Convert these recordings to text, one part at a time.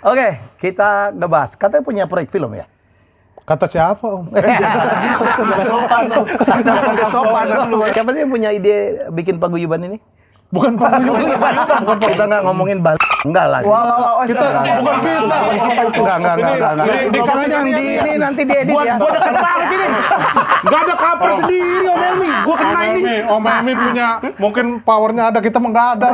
Oke, kita ngebahas. Katanya punya proyek film ya? Kata siapa, Om? Nggak sopan, nggak sopan. Siapa sih yang punya ide bikin paguyuban ini? Bukan paguyuban. Kita nggak ngomongin bal. Enggak lah. Kita bukan kita. Enggak. Jangan yang di ini nanti diedit ya. Gua deket banget ini. Gak ada cover sendiri Om Helmi. Gua kena ini. Om Helmi punya mungkin powernya ada, kita mah nggak ada.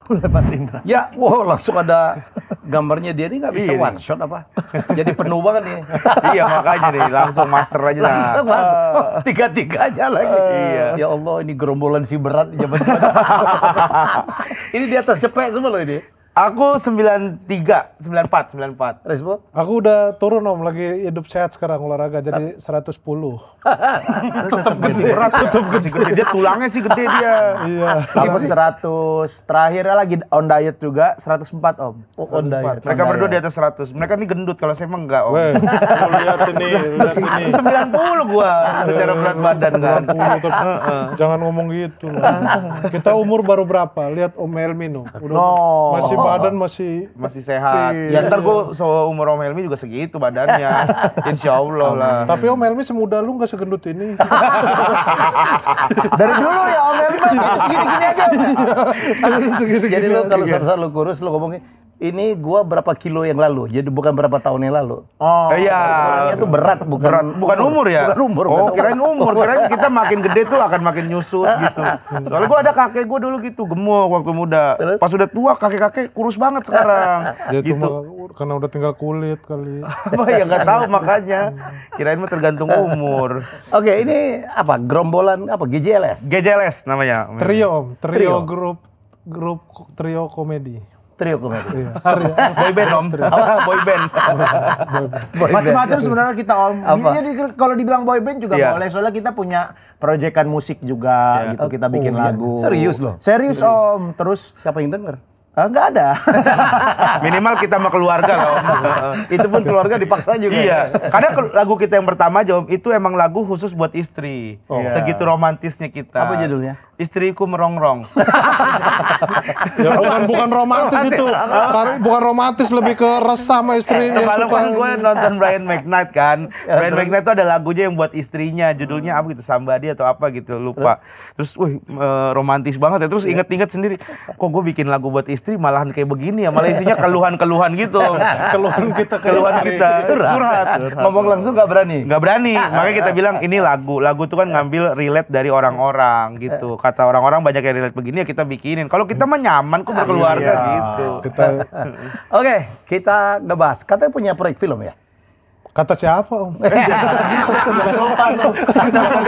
Lepas Indra. Ya, wow, langsung ada gambarnya dia ini nggak bisa Iya, one shot apa? Jadi penuh banget nih. Iya makanya nih langsung master aja lah. Langsung masuk. Tiga-tiganya lagi. Iya. Ya Allah, ini gerombolan si berat di zaman ini di atas cepek semua loh ini. Aku 93, 94. Respon? Aku udah turun, Om, lagi hidup sehat sekarang, olahraga jadi 110. Tetap gede. Berat, tetap gede. Dia tulangnya sih gede dia. Iya. Aku 100. Terakhirnya lagi on diet juga 104 Om. Oh, on diet. Mereka berdua di atas 100. Mereka nih gendut, kalau saya emang enggak Om. Weh, lihat ini. 90 gua secara berat badan kan. 90, jangan ngomong gitu lah. Kita umur baru berapa? Lihat Om Helmi no. Udah masih badan masih sehat. Ya ntar gua seumur Om Helmi juga segitu badannya. Insya Allah lah. Tapi Om Helmi semuda lu nggak segendut ini. Dari dulu ya Om Helmi segini-gini aja. Jadi lu kalau saat lu kurus lu ngomongin ini gua berapa kilo yang lalu, jadi bukan berapa tahun yang lalu. Oh iya. Orangnya tuh berat, bukan umur ya? Bukan umur. Oh kirain umur, kirain kita makin gede tuh akan makin nyusut gitu. Soalnya gua ada kakek gua dulu gitu, gemuk waktu muda. Terus? Pas udah tua kakek-kakek kurus banget sekarang. Dia tuh Gitu. karena udah tinggal kulit kali. Apa ya nggak tahu makanya. Kirain mah tergantung umur. Oke, ini apa? Gerombolan apa? GJLS. GJLS namanya. Trio, Om, Trio. grup trio komedi. Trio komedi. Iya, trio. Boyband Om. Apa? Boyband. Macam-macam sebenarnya kita Om. Apa? Jadi kalau dibilang boyband juga Iya. boleh, soalnya kita punya proyekan musik juga gitu, kita bikin lagu. Serius loh? Serius Om. Terus Siapa yang denger? nggak ada. Minimal kita sama keluarga loh. Itu pun keluarga dipaksa juga. Iya, karena lagu kita yang pertama Om itu emang lagu khusus buat istri. Segitu romantisnya kita. Apa judulnya? Istriku merongrong. Ya bukan romantis itu. Bukan romantis, lebih ke resah sama istrinya. Kalau kan gue nonton Brian McKnight kan, Brian McKnight itu ada lagunya yang buat istrinya, judulnya apa gitu, Somebody atau apa gitu, lupa. Terus, romantis banget ya. Terus inget-inget sendiri, kok gue bikin lagu buat istri malahan kayak begini ya, malah isinya keluhan-keluhan gitu. Keluhan kita. Curhat. Ngomong langsung nggak berani. Nggak berani, makanya kita bilang ini lagu tuh kan ngambil relate dari orang-orang gitu. Kata orang-orang banyak yang relate begini ya kita bikinin. Kalau kita mah nyaman kok berkeluarga gitu. Oke, kita ngebahas. Katanya punya proyek film ya? Kata siapa, Om? Nggak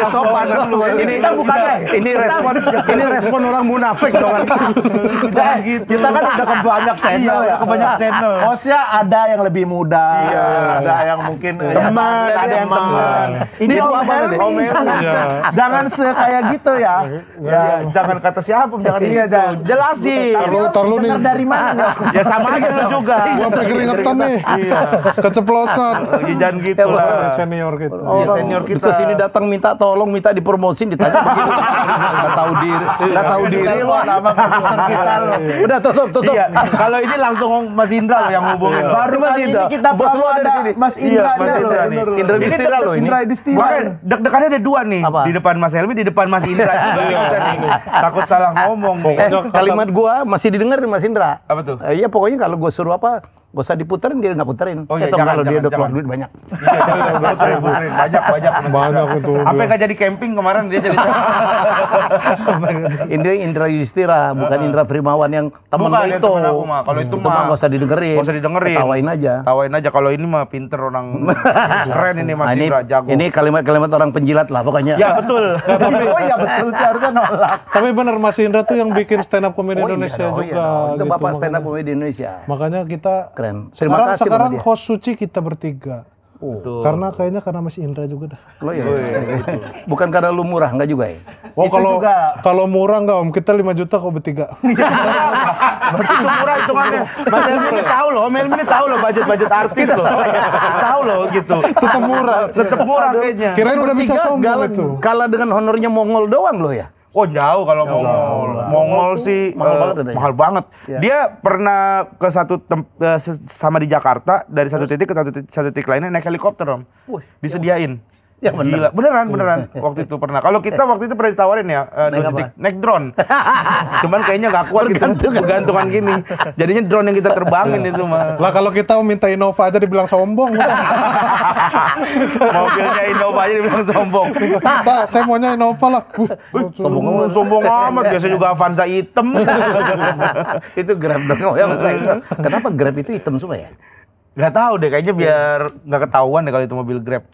sopan. Ini kan bukan ini respon orang munafik dong. Kita kan udah ke banyak channel ya. Ke banyak channel. Hostnya ada yang lebih muda, ada yang mungkin teman, ada yang teman. Ini Dia Om apa Helmi, nih? jangan kayak gitu ya. Ya, jangan kata siapa, jangan gitu. Jelasin. Tar lu nih. Dengar dari mana? Ya sama aja lu juga. Gua sampai keringetan nih. Keceplosan. Jangan gitu lah. Senior kita. Iya, senior kita. Ke sini datang minta tolong, minta dipromosin, ditanya begitu. Nggak tahu diri lo. Sama produser kita lo. Udah tutup. Iya, kalau ini langsung Mas Indra loh yang hubungin. Baru Mas kali Indra. ini kita Bos baru lu ada di ada sini. Mas Indra Mas aja Indra loh. nih. Indra Distira loh ini. Indra Distira. Makanya deg-degannya ada dua nih. Apa? Di depan Mas Helmi, di depan Mas Indra juga kita nih. Takut salah ngomong nih. Kalimat gua masih didengar nih Mas Indra. Apa tuh? Iya pokoknya kalau gua suruh apa, gak usah diputerin, dia nggak puterin. Oh iya, Atau jangan, kalau dia udah keluar jangan. duit banyak. Puterin. Banyak itu. Sampai nggak jadi camping kemarin dia jadi. Indra Yudhistira, bukan Indra Primawan yang temen Bukan, lo yang itu. temen aku mah. Kalau itu mah nggak usah didengerin. Nggak usah didengerin. Tawain aja. Tawain aja. Kalau ini mah pinter orang keren ini Mas Nah, Indra, jago. ini kalimat-kalimat orang penjilat lah pokoknya. Ya betul. Oh iya betul sih, harusnya nolak. Tapi benar Mas Indra tuh yang bikin stand up comedy Indonesia dong, juga. dong. Itu gitu. Bapak stand up comedy Indonesia. Makanya kita Keren. Terima kasih sekarang sama dia. host suci kita bertiga. Betul. Karena karena Mas Indra juga dah. Lo ya. Bukan karena lu murah, enggak juga ya? Oh Itu kalau juga. kalau murah enggak Om, kita 5 juta kok bertiga. Itu murah hitungannya. Mas Helmi ini tahu loh, Om Helmi ini tahu loh budget artis loh. Tahu loh gitu. Tetap murah. Tetap murah kayaknya. Kirain udah bisa Tiga sombong itu. kalah dengan honornya Mongol doang lo ya? Oh jauh kalau Mongol. Mongol sih mahal banget katanya. mahal banget. Ya. Dia pernah ke sama di Jakarta dari satu titik ke satu titik lainnya naik helikopter Om. Wih, Disediain. Ya, bener. Gila, beneran waktu itu pernah. Kalau kita waktu itu pernah ditawarin ya, Naik apa? naik drone. Cuman kayaknya nggak kuat gitu, bergantungan gini. Jadinya drone yang kita terbangin itu mah. Lah kalau kita minta Innova aja dibilang sombong. Mobilnya Innova aja dibilang sombong. Pak, saya maunya Innova lah. Sombong amat, biasa juga Avanza hitam. Itu Grab dong. Ya, masa itu. Kenapa Grab itu hitam semua ya? Gak tahu deh, kayaknya biar nggak ketahuan deh kalau itu mobil Grab.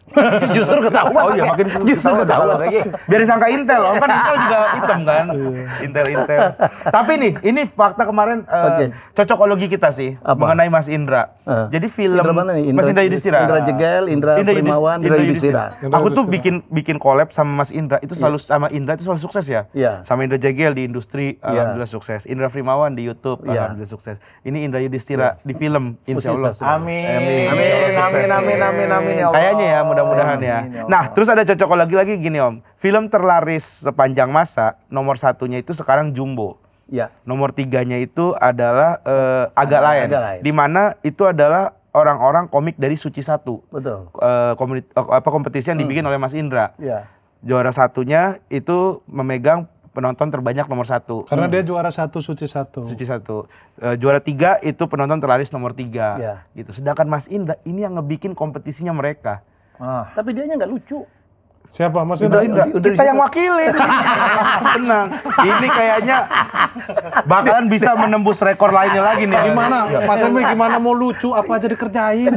Justru ketahuan. Oh iya, makin justru ketahuan lagi. Biar disangka Intel, Om. Kan Intel juga hitam kan. Intel. Tapi nih, ini fakta kemarin Oke. cocokologi kita sih Apa? mengenai Mas Indra. Jadi film Indra mana nih? Mas Indra Yudhistira. Indra Jegel, Indra Primawan, Indra Yudhistira. Aku tuh bikin collab sama Mas Indra itu selalu sama Indra itu selalu sukses ya. Iya. Sama Indra Jegel di industri Iya. alhamdulillah sukses. Indra Primawan di YouTube Iya. alhamdulillah sukses. Ini Indra Yudhistira di film insyaallah. Sukses. Amin, amin ya Allah. Kayaknya ya, mudah-mudahan ya. Amin, ya Allah. Nah, terus ada cocok lagi gini Om. Film terlaris sepanjang masa, nomor satunya itu sekarang Jumbo. Ya. Nomor tiganya itu adalah agak lain. Agak Lain. Di mana itu adalah orang-orang komik dari Suci Satu. Betul. Kompetisi yang dibikin oleh Mas Indra. Ya. Juara satunya itu memegang penonton terbanyak nomor 1. Karena dia juara 1 Suci 1. Suci 1. Juara 3 itu penonton terlaris nomor 3. Ya. Gitu. Sedangkan Mas Indra ini yang ngebikin kompetisinya mereka. Tapi dianya nggak lucu. Siapa? Mas Mas Indra? Indra, kita yang wakilin. Tenang. Ini kayaknya bakalan bisa menembus rekor lainnya lagi nih. Gimana? Mas Helmi gimana mau lucu? Apa aja dikerjain?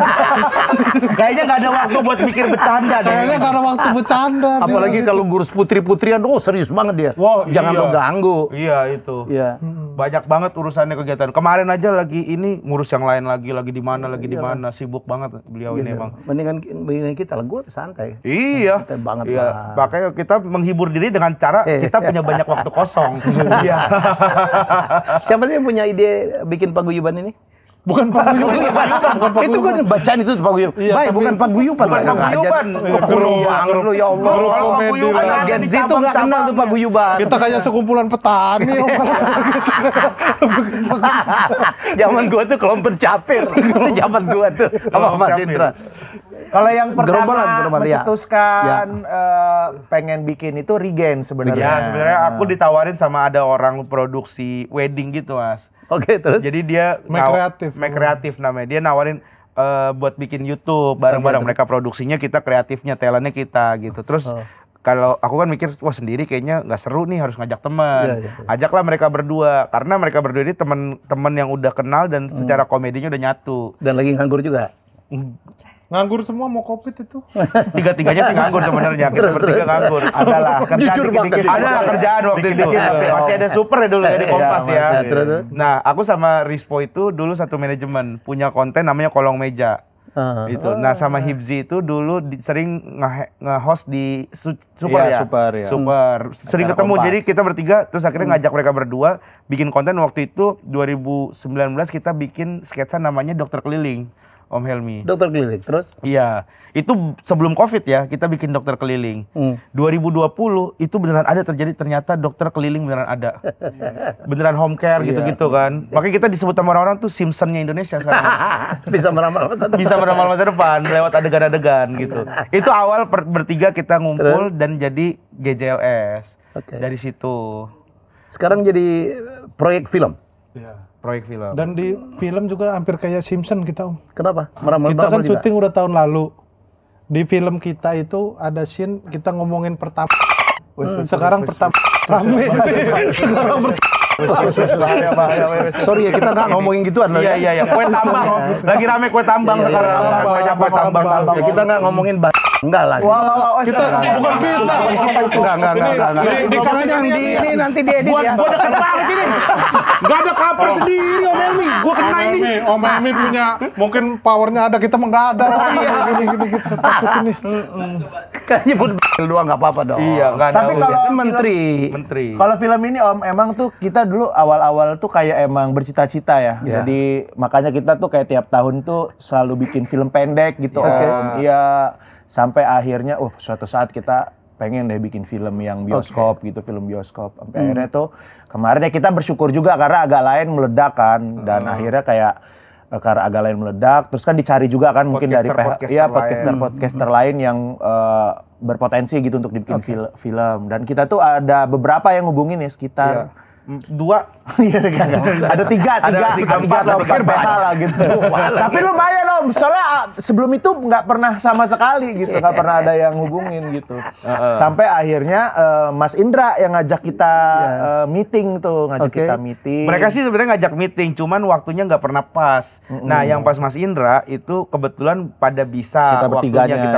Kayaknya nggak ada waktu buat mikir bercanda deh. Kayaknya gak ada waktu bercanda. Apalagi kalau ngurus putri-putrian, serius banget dia. Wah, Jangan iya. lo ganggu. Iya itu. Iya. Banyak banget urusannya kegiatan. Kemarin aja lagi ini ngurus yang lain lagi di mana, sibuk banget beliau ini emang. Mendingan kita lah, gue santai. Iya. Santai banget Iya. lah. Makanya kita menghibur diri dengan cara kita punya banyak waktu kosong. Iya. Siapa sih yang punya ide bikin paguyuban ini? Bukan paguyuban. Itu gue bacaan itu paguyuban. Iya, Baik, tapi- bukan paguyuban. Bukan Pak. paguyuban. Kepenuhan lu ya Allah. Grup Kalau komedi paguyuban lah. ada Gen di Z itu nggak kenal tuh paguyuban. Kita kayak sekumpulan petani. Zaman gua tuh kelompok capir. Itu zaman gua tuh sama Mas Capir. Indra. Kalau yang pertama Gerombolan, ya. mencetuskan pengen bikin itu Regen sebenarnya. Ya, sebenarnya aku ditawarin sama ada orang produksi wedding gitu, Mas. Oke, terus Jadi dia Make Kreatif namanya. Dia nawarin buat bikin YouTube bareng-bareng. Mereka produksinya, kita kreatifnya, talentnya kita gitu. Terus kalau aku kan mikir, wah sendiri kayaknya nggak seru nih, harus ngajak teman. Iya. Ajaklah mereka berdua, karena mereka berdua ini teman-teman yang udah kenal dan secara komedinya udah nyatu. dan lagi nganggur juga. Nganggur semua mau covid itu. Tiga-tiganya sih nganggur sebenarnya. Kita Terus, bertiga terus. nganggur. Adalah kerjaan Jujur dikit-dikit. banget. Adalah kerjaan waktu itu. Masih ada super ya dulu ya di Kompas ya. terus. Nah, aku sama Rispo itu dulu satu manajemen, punya konten namanya Kolong Meja. Itu. Nah, sama Hibzi itu dulu sering nge-host di Super Iya, ya. Super, ya. Super. Sering Acara ketemu. Kompas. Jadi kita bertiga terus akhirnya ngajak mereka berdua bikin konten. Waktu itu 2019 kita bikin sketsa namanya Dokter Keliling, Om Helmi. Dokter keliling. Terus Iya, itu sebelum Covid ya, kita bikin dokter keliling. 2020 itu beneran ada terjadi, ternyata dokter keliling beneran ada. Beneran home care gitu-gitu kan. Makanya kita disebut sama orang-orang tuh Simpson-nya Indonesia sekarang. bisa meramal masa depan. Bisa meramal masa depan lewat adegan-adegan gitu. Itu awal bertiga kita ngumpul dan jadi GJLS. Oke. Dari situ Sekarang jadi proyek film. proyek film. Dan di film juga hampir kayak Simpson kita, Om. Kenapa? Meramal Kita kan juga? syuting udah tahun lalu. Di film kita itu ada scene kita ngomongin pertama. Sekarang pertama rame. Sekarang Sorry ya, kita nggak ngomongin gituan loh. Iya. Kue tambang. Lagi rame kue tambang sekarang. Banyak kue tambang. Ya, kita nggak ngomongin enggak lah. kita bukan kita. Enggak. Jangan di ini nanti diedit ya. Gua deket banget ini. Gak ada cover sendiri Om Helmi. Gua kena ini. Om Helmi punya mungkin powernya ada, kita mah nggak ada. Gini kita takut ini. Kan nyebut doang nggak apa-apa dong. Iya, nggak ada. Tapi kalau Kan menteri. Kalau film ini Om, emang tuh kita dulu awal-awal tuh kayak emang bercita-cita ya. Iya. Jadi makanya kita tuh kayak tiap tahun tuh selalu bikin film pendek gitu Oke. Om. Iya, sampai akhirnya suatu saat kita pengen deh bikin film yang bioskop gitu, film bioskop. Sampai akhirnya tuh kemarin ya kita bersyukur juga karena agak lain meledak kan, dan akhirnya kayak karena agak lain meledak, terus kan dicari juga kan mungkin dari podcaster lain yang berpotensi gitu untuk dibikin film. Dan kita tuh ada beberapa yang hubungin ya sekitar 2. Iya, ada tiga, empat lah, lah gitu. Tapi lumayan om, soalnya sebelum itu nggak pernah sama sekali gitu, nggak pernah ada yang hubungin gitu. Sampai akhirnya Mas Indra yang ngajak kita meeting tuh, kita meeting. Mereka sih sebenarnya ngajak meeting, cuman waktunya nggak pernah pas. Nah, yang pas Mas Indra itu kebetulan pada bisa kita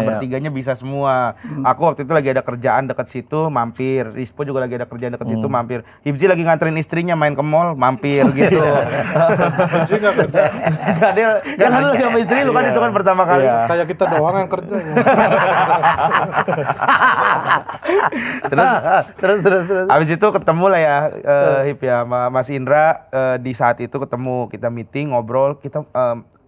bertiganya bisa semua. Aku waktu itu lagi ada kerjaan dekat situ, mampir. Rispo juga lagi ada kerjaan dekat situ, mampir. Hibzi lagi nganterin istrinya main ke mall, mampir gitu. Hibzi nggak kerja. Nggak, dia kan lu sama istri lu kan itu kan pertama kali. Kayak kita doang yang kerja. Terus. Habis itu ketemu lah ya Hip ya sama Mas Indra, di saat itu ketemu, kita meeting, ngobrol,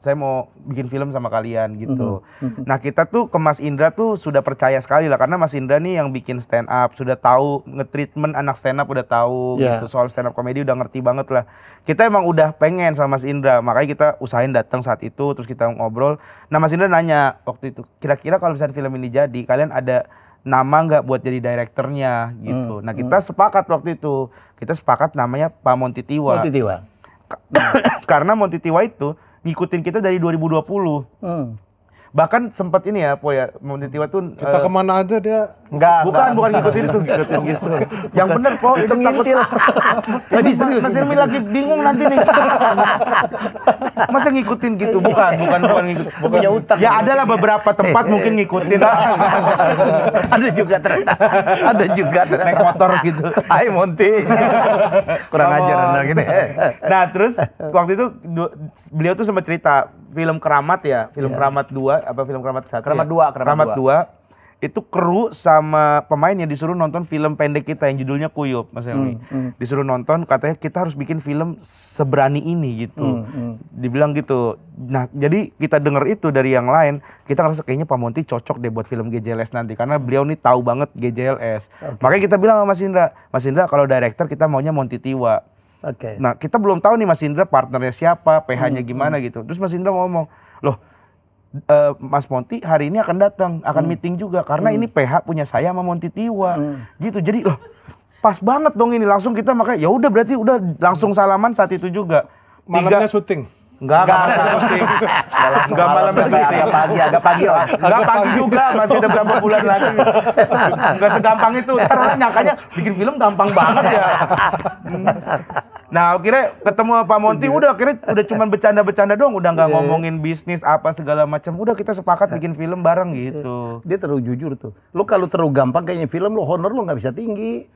saya mau bikin film sama kalian gitu. Nah, kita tuh ke Mas Indra tuh sudah percaya sekali lah, karena Mas Indra nih yang bikin stand up, sudah tahu nge-treatment anak stand up, udah tahu gitu, soal stand up komedi udah ngerti banget lah. Kita emang udah pengen sama Mas Indra, makanya kita usahain datang saat itu, terus kita ngobrol. Nah, Mas Indra nanya waktu itu, kira-kira kalau misalnya film ini jadi, kalian ada nama nggak buat jadi direkturnya gitu. Nah, kita sepakat waktu itu, kita sepakat namanya Pak Monty Tiwa. Karena Monty Tiwa itu ngikutin kita dari 2020. Bahkan sempat ini ya, Po ya, Monty Tiwa tuh kita kemana aja dia bukan ngikutin itu, gitu. Yang bener, Po, itu ngintil. Tadi serius. Mas Irmi lagi bingung nanti nih. Masa ngikutin gitu? Bukan ngikutin. Punya utang. Ya adalah beberapa tempat mungkin ngikutin. Ada juga ternyata. Naik motor gitu. Hai Monty. Kurang ajar Anda gini. Nah, terus waktu itu beliau tuh sempat cerita film Keramat ya, film Keramat 2 apa film Keramat 1 Keramat 2 itu kru sama pemain yang disuruh nonton film pendek kita yang judulnya Kuyup, Mas Helmi. Disuruh nonton, katanya kita harus bikin film seberani ini gitu. Dibilang gitu. Nah, jadi kita denger itu dari yang lain, kita ngerasa kayaknya Pak Monty cocok deh buat film GJLS nanti, karena beliau nih tahu banget GJLS. Makanya kita bilang sama Mas Indra kalau director kita maunya Monty Tiwa. Nah, kita belum tahu nih Mas Indra partnernya siapa, PH-nya gimana gitu. Terus Mas Indra ngomong, loh Mas Monty hari ini akan datang, akan meeting juga, karena ini PH punya saya sama Monty Tiwa, gitu. Jadi loh pas banget dong ini, langsung kita makanya ya udah berarti udah langsung salaman saat itu juga. Malamnya syuting. Enggak syuting. Enggak malamnya syuting. Agak pagi. Enggak pagi juga, masih ada berapa bulan lagi. Enggak segampang itu. Ntar orang nyangkanya bikin film gampang banget ya. Nah, akhirnya ketemu Pak Monty, udah cuman bercanda-bercanda doang, udah nggak ngomongin bisnis apa segala macam. Udah kita sepakat bikin film bareng gitu. Dia terlalu jujur tuh. Lu kalau terlalu gampang kayaknya film lu honor lu nggak bisa tinggi.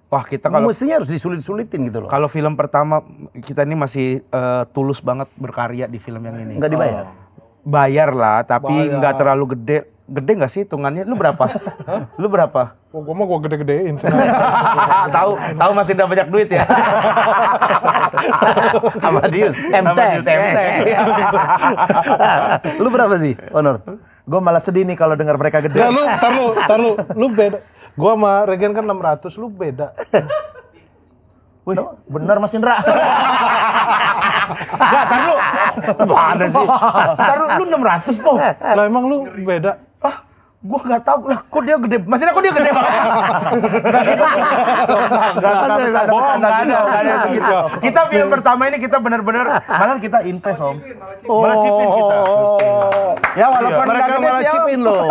Wah, kita kalau mestinya harus disulit-sulitin gitu loh. Kalau film pertama kita ini masih tulus banget berkarya di film yang ini. Nggak dibayar? Bayar lah, tapi nggak terlalu gede. Gede nggak sih hitungannya? Lu berapa? Lu berapa? Gua mah gede-gedein. Tahu Mas Indra banyak duit ya? Amadius, MT. Lu berapa sih, honor? Gue malah sedih nih kalau dengar mereka gede. Ya tar lu beda. Gua sama Regen kan 600, lu beda. Wih, benar Mas Indra. Enggak, tar lu. Mana sih? Tar lu 600, Po. Lah emang lu beda. Gua nggak tahu lah, kok dia gede? Maksudnya kok dia gede banget? Nggak ada segitu. Kita film pertama ini kita benar-benar malah kita invest Om, malah chipin kita. Ya walaupun mereka malah chipin loh.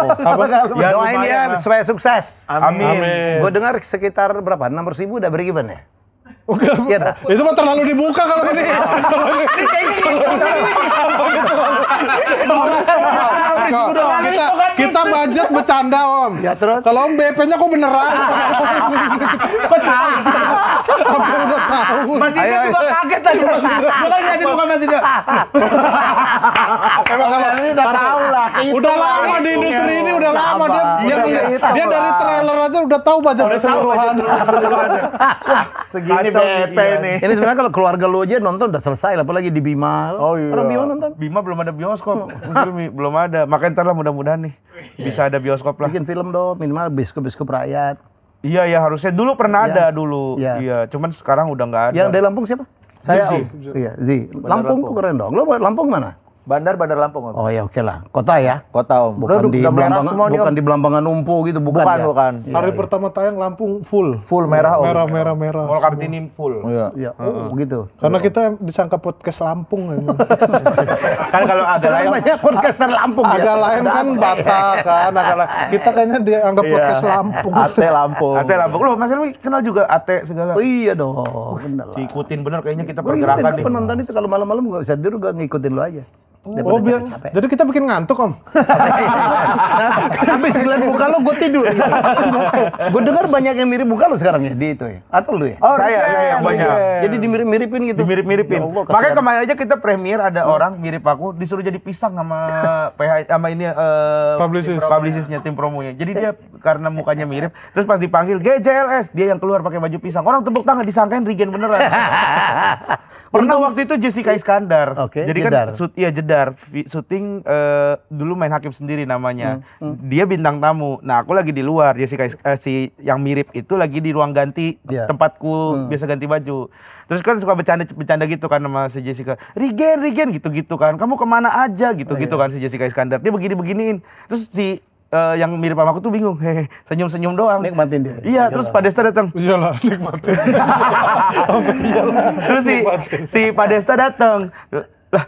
Ya, doain ya supaya sukses. Amin. Gue dengar sekitar berapa? 600.000 udah break even ya? Iya, itu mah terlalu dibuka kalau ini. Kita budget bercanda Om. Ya terus. Kalau Om BP-nya kok beneran? Kok tahu? Apa udah tahu? Mas Indra juga kaget tadi. Gua kan ngeliatin muka Mas Indra. Emang kalau udah tahu lah. Udah lama di industri ini, udah lama dia dari trailer aja udah tahu budget keseluruhan. Segini BP nih. Ini sebenarnya kalau keluarga lu aja nonton udah selesai, apalagi di Bima. Oh iya. Orang Bima nonton? Bima belum ada bioskop, belum ada. Makanya ntar lah mudah-mudahan nih bisa ada bioskop lah. Bikin film dong, minimal bioskop rakyat. Iya ya harusnya dulu pernah ada dulu. Iya. Iya, cuman sekarang udah nggak ada. Yang dari Lampung siapa? Saya Zee. Om. Iya, Zee. Lampung tuh keren dong. Lo Lampung mana? Bandar Lampung Om. Oh ya oke lah, kota ya. Kota Om. Bukan di udah merah Belambangan, semua nih Om. bukan di Belambangan Numpu gitu, bukan. Bukan, ya? bukan. Hari pertama tayang Lampung full. Full merah Om. Merah. Mall Kartini full. Iya. Iya, oh gitu. Karena kita disangka podcast Lampung. Kan kalau ada Sekarang lain banyak podcaster Lampung ya. Agak lain kan Batak kan, agak lain. Kita kayaknya dianggap podcast Lampung. Ate Lampung. Ate Lampung. Loh, Mas Helmi kenal juga Ate segala. Oh iya dong, bener lah. Diikutin bener kayaknya kita Oh iya, pergerakan nih. penonton itu kalau malam-malam gak bisa tidur, gak ngikutin lo aja. Oh biar, jadi kita bikin ngantuk Om. Habis ngeliat muka lo, gue tidur. Gue dengar banyak yang mirip muka lo sekarang ya di itu ya. Atau lu ya? Oh, Saya yang banyak. Jadi dimirip-miripin gitu. Dimirip-miripin. Ya Allah, Makanya kasihan. kemarin aja kita premier ada orang mirip aku disuruh jadi pisang sama PH sama ini publicistnya tim promonya. Jadi dia karena mukanya mirip, terus pas dipanggil GJLS dia yang keluar pakai baju pisang. Orang tepuk tangan disangkain Regen beneran. Pernah waktu itu Jessica Iskandar. Oke, Jadi Jedar. kan jedar syuting dulu Main Hakim Sendiri namanya. Dia bintang tamu. Nah, aku lagi di luar. Jessica si yang mirip itu lagi di ruang ganti Iya. tempatku biasa ganti baju. Terus kan suka bercanda gitu kan sama si Jessica. Regen gitu-gitu kan. Kamu kemana aja gitu-gitu kan si Jessica Iskandar. Dia begini-beginiin. Terus si yang mirip sama aku tuh bingung. Hehe, senyum-senyum doang. Nikmatin dia. Iya, terus Pak Desta datang. Iyalah, nikmatin. Terus si Pak Desta datang. Lah,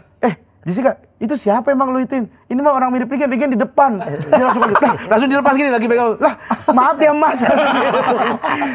Jessica, itu siapa emang lu ituin? Ini mah orang mirip Regen di depan. Dia langsung dilepas gini lagi pegang. Lah, maaf ya Mas.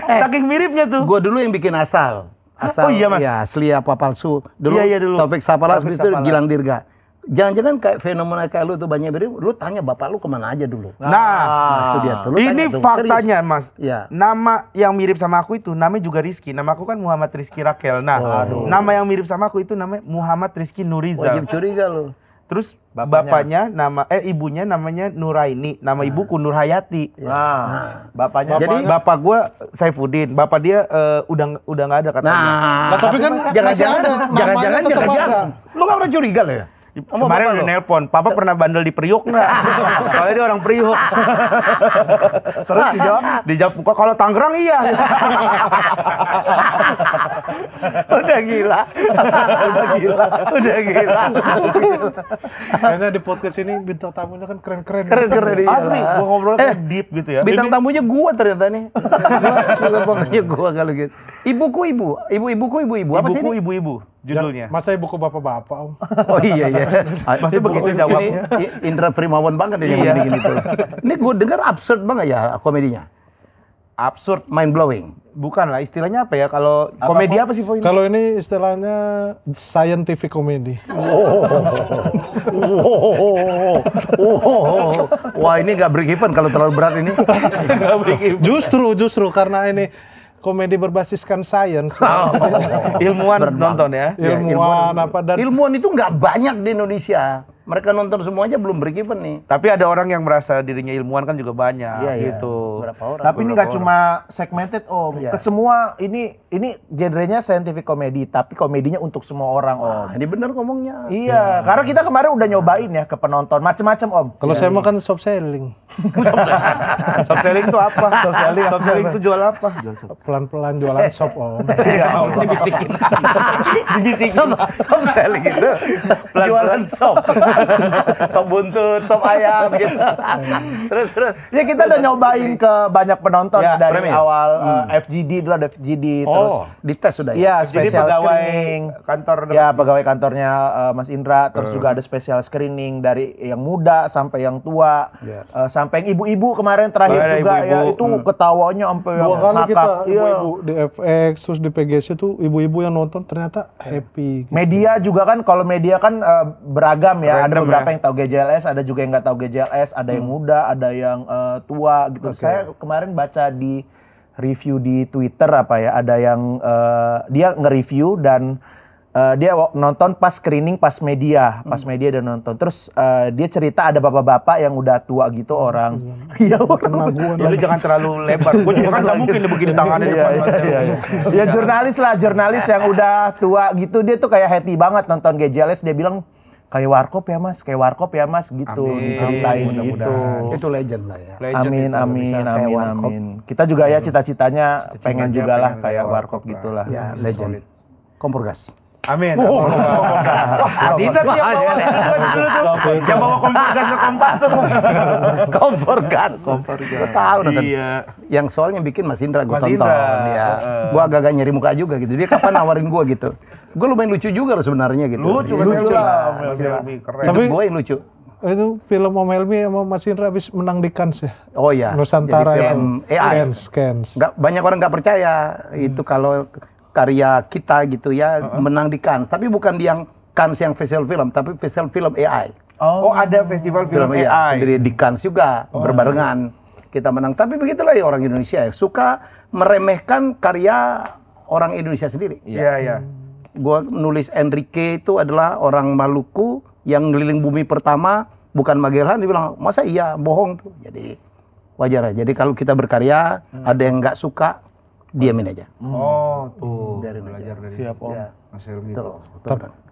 Saking miripnya tuh. Gue dulu yang bikin asal. Oh iya, Mas? Ya, asli apa palsu. Dulu, Iya, dulu. Taufik Sapalas, Taufik habis itu Sapalas. Gilang Dirga. Jangan-jangan kayak fenomena kayak lu tuh banyak mirip, lu tanya bapak lu kemana aja dulu. Nah, itu dia tuh. Lu ini tanya tuh, faktanya serius. Mas. Iya. Nama yang mirip sama aku itu namanya juga Rizky. Nama aku kan Muhammad Rizky Rakel. Nah, nama yang mirip sama aku itu namanya Muhammad Rizky Nurizal. Wajib curiga lu. Terus bapaknya ibunya namanya Nuraini, nama ibuku Nurhayati. Nah, bapaknya. Jadi bapak gua Saifuddin, bapak dia udah nggak ada katanya. Nah, Tapi kan jangan-jangan masih ada, namanya tetap ada. Lu gak pernah curiga lo ya? Sama Kemarin bapak udah lo? nelpon, Papa pernah bandel di Priuk nggak? Soalnya dia orang Priuk. Terus dijawab. Dijawab, kalau Tangerang iya. Udah gila. Udah gila. Kayaknya di podcast ini bintang tamunya kan keren-keren. Keren-keren dia. Asli, gua ngobrol deep gitu ya. Bintang tamunya gua ternyata nih. Pokoknya gua kalau gitu. Ibuku apa sih ini? Ibu-ibu judulnya. Masa ibuku bapak-bapak Om? Oh iya. Masa begitu jawabnya? Ini Indra Primawan banget ini yang gini tuh. Ini gua dengar absurd banget ya komedinya. Absurd. Mind blowing. Bukan lah, istilahnya apa ya? Kalau komedi apa sih poinnya? Kalau ini istilahnya scientific comedy. Wah, ini nggak break even kalau terlalu berat ini. Justru karena ini komedi berbasiskan sains. Ilmuwan nonton ya. Ilmuwan apa dan Ilmuwan itu nggak banyak di Indonesia. Mereka nonton semuanya belum break even nih. Tapi ada orang yang merasa dirinya ilmuwan kan juga banyak Iya. gitu. Berapa orang? Tapi ini nggak cuma segmented Om. Iya. Ke semua ini genrenya scientific comedy, tapi komedinya untuk semua orang Om. Nah, ini bener ngomongnya. Iya, karena kita kemarin udah nyobain ya ke penonton macem-macem Om. kalau saya makan soft selling. Soft selling itu apa? Soft selling itu jual apa? Pelan-pelan jualan sop Om. Iya, dibisikin. Sop selling itu jualan sop. Sop buntut, sop ayam gitu. Terus. Ya kita udah nyobain ke banyak penonton Ya, dari premier. awal FGD dulu ada FGD terus dites sudah ya. iya Jadi special pegawai screening. kantor Ya pegawai kantornya Mas Indra, terus juga ada special screening dari yang muda sampai yang tua, sampai yang ibu-ibu kemarin terakhir Ada juga ya ibu-ibu. itu ketawanya sampai yang Dua kali ngakak. kita Iya. ibu-ibu di FX terus di PGC tuh ibu-ibu yang nonton ternyata happy. Gitu. Media juga kan kalau media kan beragam ya, ada Random beberapa ya. yang tahu GJLS, ada juga yang nggak tahu GJLS, ada yang muda, ada yang tua gitu. Saya kemarin baca di review di Twitter apa ya, ada yang dia nge-review dan dia nonton pas screening pas media dia nonton. Terus dia cerita ada bapak-bapak yang udah tua gitu orang. Iya orang. Ya lu jangan terlalu lebar. Gue juga kan nggak mungkin begini tangannya di depan. Ya jurnalis yang udah tua gitu dia tuh kayak happy banget nonton GJLS. Dia bilang kayak warkop ya mas gitu, diceritain gitu. Itu legend lah ya. Legend Amin. Kita juga ya cita-citanya pengen juga lah kayak warkop gitulah. Ya, legend. Kompor gas. Amin. Mas Indra tuh yang bawa dulu tuh. Yang bawa kompor gas ke Kompas tuh. Kompor gas. Gue tahu nonton. Iya. Yang soalnya bikin Mas Indra gue Mas tonton. Indra. Ya. Gue agak-agak nyeri muka juga gitu. Dia kapan nawarin gue gitu. Gue lumayan lucu juga loh sebenarnya gitu. Lucu lah. Mas Helmi keren. Tapi- Gue yang lucu. Itu film Om Helmi sama Mas Indra habis menang di Cannes ya. Oh iya. Nusantara Jadi film AI. Cannes. Nggak, banyak orang nggak percaya itu kalau karya kita gitu ya menang di Cannes. Tapi bukan di yang Cannes yang festival film, tapi festival film AI. Oh, ada festival film iya, AI. sendiri di Cannes juga berbarengan kita menang. Tapi begitulah ya orang Indonesia ya, suka meremehkan karya orang Indonesia sendiri. Iya. Gua nulis Enrique itu adalah orang Maluku yang ngeliling bumi pertama, bukan Magellan. Dia bilang, masa iya, bohong tuh. Jadi wajar aja. Jadi kalau kita berkarya, ada yang nggak suka, diamin aja. Oh, tuh. Belajar dari Siap Om. Mas Helmi. Betul.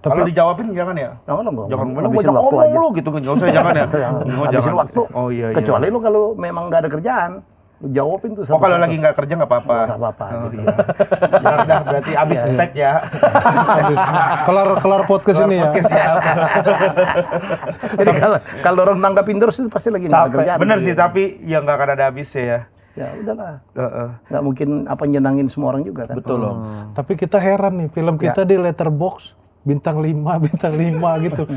Kalau dijawabin jangan ya? Jangan habisin banyak waktu ngomong aja. lu gitu, nggak usah jangan ya. Oh, Habisin jangan. waktu. Oh iya. Kecuali lu kalau memang nggak ada kerjaan, lu jawabin tuh Oh, kalau satu-satu. lagi nggak kerja nggak apa-apa. Nggak apa-apa. Oh, gitu. iya. Ya udah berarti abis tag ya. Kelar podcast ini ya. Podcast ya. Jadi kalau orang nanggapin terus itu pasti lagi nggak ada kerjaan. Bener sih, tapi ya nggak akan ada habisnya ya. Ya udahlah. Heeh. Nggak mungkin apa nyenangin semua orang juga kan. Betul Om. Tapi kita heran nih, film kita di Letterboxd bintang 5 gitu.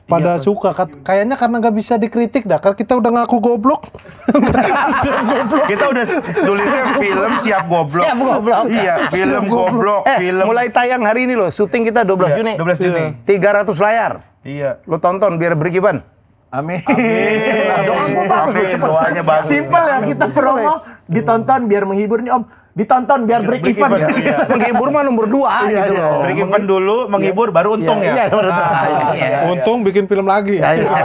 Pada suka, kayaknya karena nggak bisa dikritik dah, karena kita udah ngaku goblok. Kita udah tulisnya film siap goblok. Siap goblok. Iya, film goblok, film. Mulai tayang hari ini loh, syuting kita 12 Juni. 12 Juni. 300 layar. Iya. Lo tonton biar break even. Amin. Amin. Doanya bagus. Simpel ya, kita promo ditonton biar menghibur nih Om. Ditonton biar break even. Iya. Menghibur mah nomor 2 gitu loh. Break even dulu, menghibur baru untung ya. Iya, nomor 2. Iya. Untung bikin film lagi. Ya, iya.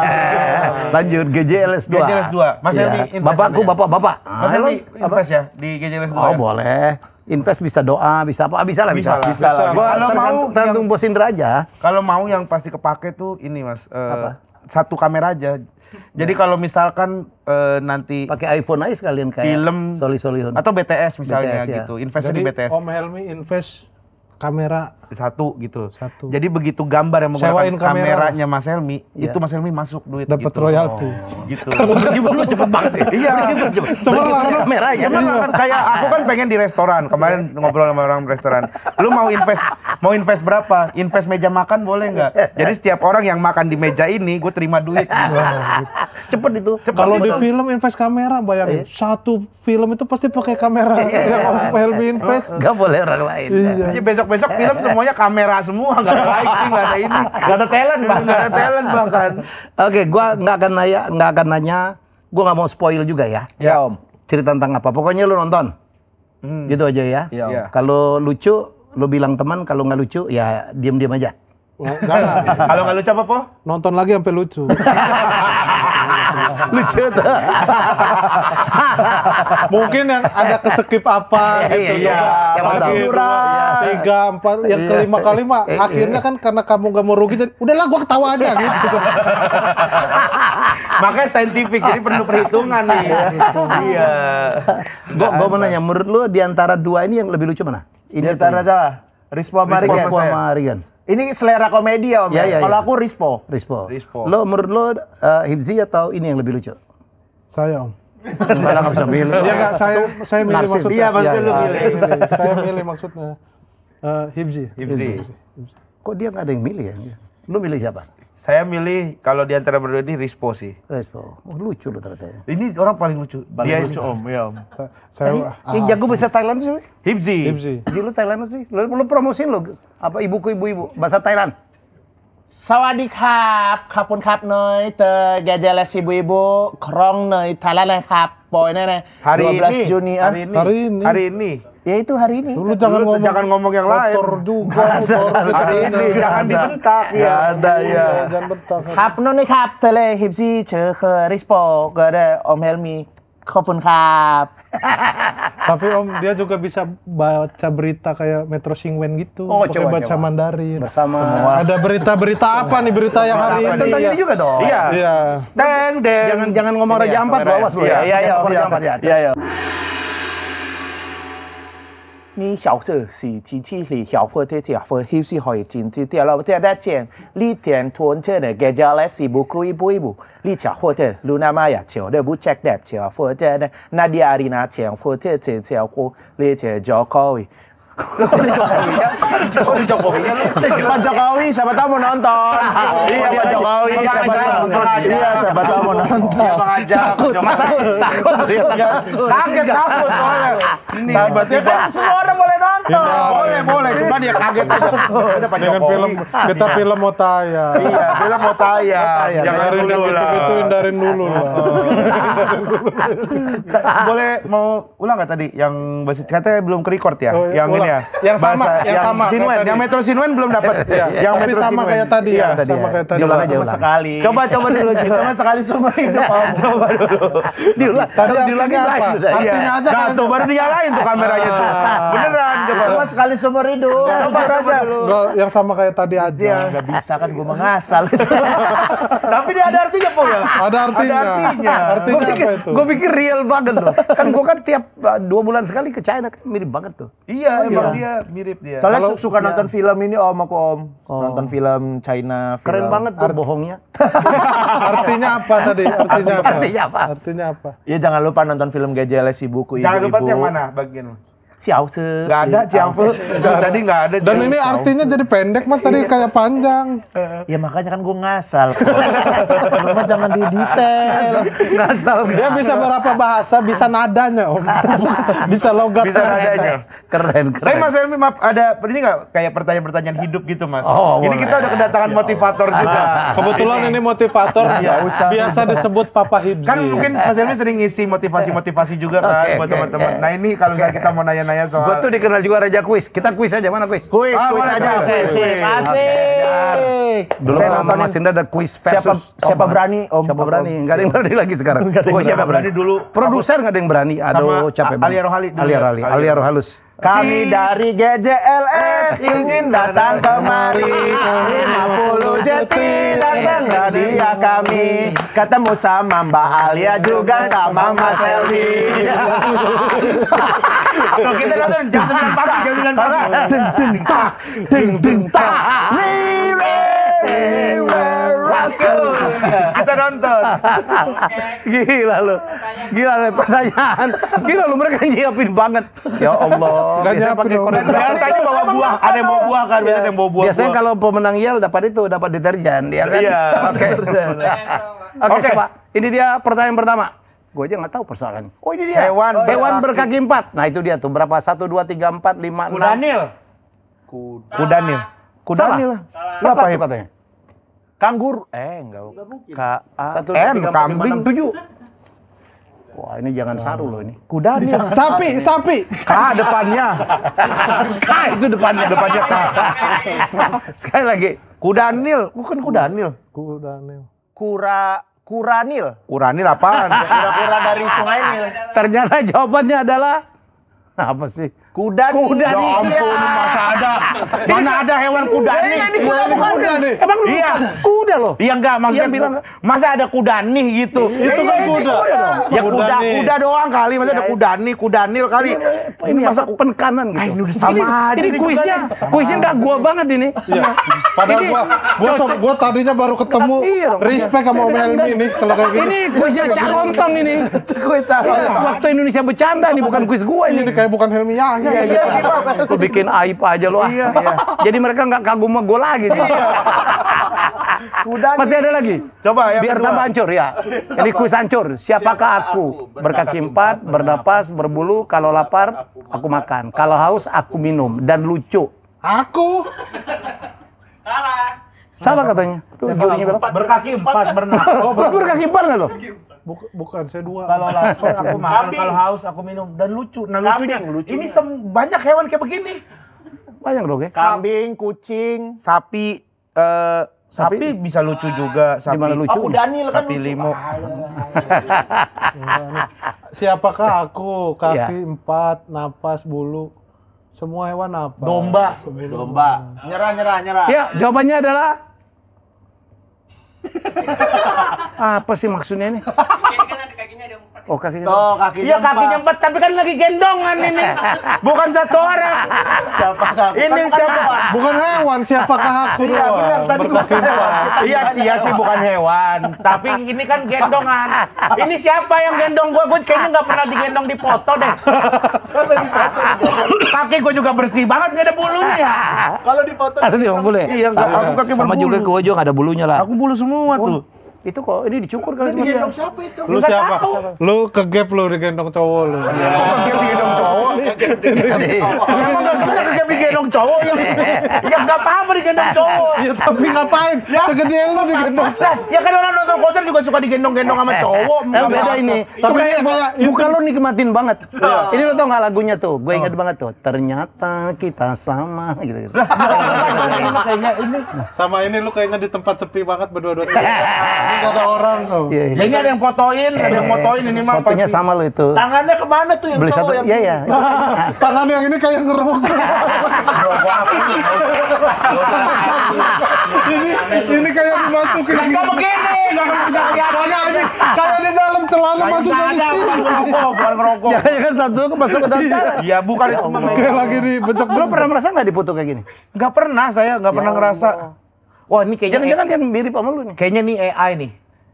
Lanjut GJLS 2. GJLS 2. Mas Helmi invest Bapakku, ya? bapak. Mas Helmi invest ya di GJLS 2 Oh ya? boleh. Invest bisa doa, bisa apa? Bisa lah. Bisa lah. Gua Kalau mau tergantung Bos Indra aja. Kalau mau yang pasti kepake tuh ini Mas, satu kamera aja. Jadi kalau misalkan nanti Pakai iPhone aja sekalian kayak film Solihun. atau BTS misalnya BTS, ya. gitu, investnya di Jadi BTS Om Helmi invest kamera. satu gitu. Satu. Jadi begitu gambar yang Sewain menggunakan kamera. kameranya Mas Helmi, Iya. itu Mas Helmi masuk duit Dapat gitu. royalti. Gitu. Gimana lu cepet banget ya? Iya. Kamera ya. Emang kan kayak aku kan pengen di restoran. Kemarin ngobrol sama orang restoran. Lu mau invest berapa? Invest meja makan boleh nggak? Jadi setiap orang yang makan di meja ini, gue terima duit. Cepet itu. Kalau di film invest kamera, bayangin satu film itu pasti pakai kamera yang Om Helmi invest. Nggak boleh orang lain. Jadi besok-besok film semuanya kamera semua, nggak ada lighting, nggak ada ini. Nggak ada talent bahkan. Oke, gua nggak akan nanya. Gua nggak mau spoil juga ya. Ya Om. Cerita tentang apa? Pokoknya lu nonton. Gitu aja ya. Iya, Om. Iya. Kalau lucu, lu bilang teman. Kalau nggak lucu, ya diam-diam aja. Jangan. Kalau nggak lucu apa, Po? Nonton lagi sampai lucu. Lucu tuh. Mungkin yang ada keskip apa gitu. Iya, coba siapa lagi tahu. 2, 3, 4, yang kelima kali mah akhirnya kan karena kamu gak mau rugi jadi udahlah gua ketawa aja gitu. Makanya saintifik, jadi perlu perhitungan nih. Iya. Gua mau nanya, menurut lu di antara dua ini yang lebih lucu mana? Di antara siapa? Rispo sama Rigan. Rispo sama Rigan. Ini selera komedi ya Om. Ya, ya, Kalau ya. aku Rispo. Rispo. Lo menurut lo Hibzi atau ini yang lebih lucu? Saya Om. Malah nggak bisa milih. Ya enggak, saya milih Narsis. maksudnya. Iya, maksudnya lu Ya, milih. Saya milih maksudnya. Hibzi. Hibzi. Kok dia nggak ada yang milih ya? Lo milih siapa? Saya milih kalau di antara berdua ini Rispo sih. Rispo. Oh, lucu lo ternyata ya. Ini orang paling lucu. Dia Lucu Om, ya Om. Saya Yang jago bahasa Thailand sih. Hibzi. Hibzi. Hibzi lo Thailand sih. Lo promosiin lo apa ibuku ibu-ibu bahasa Thailand. สวัสดีครับขอบคุณครับเนยเตอแกเจลซิบุยบุครองเนยไทยแลนด์นะครับปอยแน่ๆ Hari ini. 12 Juni ah. Hari ini. Ya itu hari ini. Lu jangan Lu jangan ngomong yang lain. kotor juga. Hari ini jangan dibentak ya. Ada ya. Jangan bentak. ครับโน่นนี่ครับเธอเลยฮิปซี่เชอเคอริสโปก็ได้ออมเฮลมี Khapun Khap. Tapi Om dia juga bisa baca berita kayak Metro Singwen gitu. Oh, pakai coba, baca Mandarin. Bersama Ada berita-berita apa nih berita yang hari ini? tentang ini juga dong. Iya. Iya. Deng deng. Jangan ngomong Raja Ampat, lo awas lo ya. Iya, Jangan ngomong Raja Ampat ya. Iya. 你小时是机器里小伙的家伙，有时可以进去掉了掉的钱，你天吞车的给家来是不可以不一步，你家伙的路那么呀，求的不 check that 家伙的呢，那di hari na 钱伙的这家伙，你这 Jokowi。 Jokowi kan lu. Pak Jokowi, siapa tahu mau nonton. Iya Pak Jokowi, siapa tahu. Iya siapa tahu mau nonton. Masa takut dia Kaget takut soalnya. Ini tiba-tiba Semua orang boleh nonton. boleh. Cuma dia kaget aja. Ada Pak Dengan Jokowi. film kita film mau tayang. Iya, film mau tayang. Jangan Hindarin dulu yang lah. gitu, hindarin dulu lah. Boleh mau ulang nggak tadi yang bahasa katanya belum ke-record ya? Oh, Yang ini ulang. ya. Yang sama, yang sama kayak Sinwen, tadi. yang Metro Sinwen belum dapat. Yang Tapi Metro sama Sinwen. kayak tadi Iya. ya, sama kayak tadi. Diulang aja, Cuma ulang. sekali. Coba dulu. Cuma sekali seumur hidup. Coba dulu. Diulang. Tadi Diulangin artinya lain apa? udah. Artinya aja Nah, kan. tuh baru dinyalain tuh kameranya tuh. Beneran, coba. Cuma sekali seumur hidup. Coba aja. Nggak, yang sama kayak tadi aja. Gak bisa kan gue mengasal. Tapi dia ada artinya, Po ya? Ada artinya. Ada artinya. Artinya apa itu? Gue pikir real banget loh. Kan gue kan tiap 2 bulan sekali ke China kan mirip banget tuh. Iya, emang dia mirip dia. Soalnya suka nonton film ini aku om. Nonton film China. Keren film. banget tuh bohongnya. Artinya apa tadi? Artinya apa? Artinya apa? Artinya apa? Ya jangan lupa nonton film Gejeles si buku ibu-ibu. Jangan lupa yang mana bagian? Ciao se. Nggak ada, Ciampu. Tadi nggak ada. Dan ini artinya jadi pendek mas, tadi kayak panjang. Ya makanya kan gue ngasal. Cuma jangan didetail. Ngasal Dia bisa berapa bahasa, bisa nadanya om. Bisa logat. Bisa nadanya. Keren. Tapi Mas Helmi, maaf, ada ini nggak kayak pertanyaan-pertanyaan hidup gitu, Mas? Oh, ini boleh. kita udah kedatangan motivator juga. Kebetulan ini motivator, biasa disebut Papa Hibzi. Kan mungkin Mas Helmi sering ngisi motivasi-motivasi juga kan Oke, buat oke, teman-teman. oke. Nah ini kalau misalnya kita mau nanya-nanya soal Gue tuh dikenal juga Raja Kuis. Kita kuis aja, mana kuis? Kuis boleh, aja. boleh. Kuis. Asik. Dulu Saya sama nontonin Mas Indah ada kuis Siapa versus siapa berani om? Siapa berani? Enggak ada yang berani lagi sekarang. Pokoknya nggak berani dulu. Produser nggak ada yang berani. Aduh, capek banget. Alia Rohali dulu Alia ya? Rohali. Alia Rohalus. Kami dari GJLS ingin datang kemari 50 jeti datang hadiah kami ketemu sama Mbak Alia juga sama Mas Helmi. Tuh, kita nonton jam 9 pagi, jam 9 pagi. Kita nonton. Gila lu. Gila lu pertanyaan. Gila lu mereka nyiapin banget. Ya Allah. Nggak Biasanya nyiapin pakai dong. koreografi. Biasanya bawa buah, ada yang bawa buah kan, biasanya ada yang bawa buah. Biasanya kalau pemenang Yel dapat itu, dapat deterjen, ya kan? Iya. Oke. Oke, Oke. coba. Ini dia pertanyaan pertama. Gue aja nggak tahu persoalannya. Oh, ini dia. Hewan berkaki 4. Nah, itu dia tuh. Berapa? 1, 2, 3, 4, 5, 6. Kudanil. Kudanil. Kudanil. Siapa itu katanya? Kanggur enggak. K-A 1, 2, N, 3, 4, 5, kambing. 6, 7. Wah, ini jangan saru loh ini. Kudanil. Sapi. K depannya. K itu depannya. Depannya K. Sekali lagi. Kudanil, bukan Kudanil. Kuranil. Kuranil apaan? Kura-kura dari Sungai Nil. Ternyata jawabannya adalah apa sih? Kudanil. Ya ampun, masa ada? Mana ada hewan kudanih? Ini kuda bukan? Emang lu Iya. kuda loh. Iya enggak, maksudnya Yang bilang- masa ada kudanih gitu. Itu kan kuda. Ya kuda doang kali, masa ada kudanil kali. Ini masa penekanan gitu. ini udah sama aja. Ini kuisnya nggak gua banget ini. Padahal gua tadinya baru ketemu, Iya dong. respect sama Om Helmi ini kalau kayak gini. Ini kuisnya Carontong ini. Waktu Indonesia bercanda nih, bukan kuis gua Ini ini. kayak bukan Helmi Yahya. Lu bikin aib aja lu ah. Jadi mereka nggak kagum sama gua lagi nih. Masih ada lagi? Coba yang Biar kedua. tambah hancur ya. Ini kuis hancur. Siapakah aku? Berkaki 4, bernapas, berbulu. Kalau lapar, aku makan. Kalau haus, aku minum. Dan lucu. Aku. Salah katanya. Tuh jurinya bilang. Berkaki 4 berenang. Oh, berkaki 4 nggak lo? Bukan, saya 2. Kalau lapar aku makan, kalau haus aku minum. Dan lucu. Nah lucunya, ini banyak hewan kayak begini. Banyak dong ya. Kambing, kucing, Sapi, Sapi bisa lucu juga. Sapi. Gimana lucu? Aku Daniel kan Sapi lucu. limo. Siapakah aku? Kaki 4, napas, bulu. Semua hewan apa? Domba. Domba. Nyerah. Ya, jawabannya adalah apa sih maksudnya ini? Oh, kakinya. Tuh kakinya Iya kakinya 4 tapi kan lagi gendongan ini. Bukan satu orang. Siapa? Ini siapa? Bukan hewan, siapakah aku? Iya, doang? benar, tadi gua Berkaki 4. Iya sih bukan hewan, tapi ini kan gendongan. Ini siapa yang gendong gua? Gua kayaknya nggak pernah digendong di foto deh. Kaki gua juga bersih banget, nggak ada bulunya ya. Kalau di foto Asli emang boleh. Iya, enggak, aku kaki Sama berbulu. juga ke Ojo nggak ada bulunya lah. Aku bulu semua tuh. Itu kok ini dicukur kali sama dia. digendong siapa itu? Lu siapa? Lu ke gap lu digendong cowok lu. Kaki digendong cowok. Emang nggak kaki digendong cowok yang ya nggak apa-apa digendong cowok. Ya tapi ngapain? Segede lu digendong cowok. Ya kan orang nonton konser juga suka digendong-gendong sama cowok. Beda ini. Tapi Muka lo nikmatin banget. Ini lo tau nggak lagunya tuh? Gue inget banget tuh. Ternyata kita sama gitu. Kayaknya ini. sama ini lu kayaknya di tempat sepi banget berdua-dua. Ini gak ada orang kau. Iya, Ya ini ada yang fotoin, ini mah Sepatunya pasti. sama lo itu. Tangannya kemana tuh yang Beli cowok satu. yang Iya. Tangan yang ini kayak ngerok. ini kayak dimasukin. Enggak begini, enggak kelihatan. Soalnya ini kayak di dalam celana masuk dari Ada, sini. bukan ngerokok. Ya kan satu masuk ke dalam darah. Iya, bukan itu mah. Kayak lagi dibentuk. Lo pernah merasa nggak dipoto kayak gini? Enggak pernah saya, enggak pernah ngerasa. Wah, ini kayaknya Jangan-jangan yang mirip sama lu nih. kayaknya nih AI nih.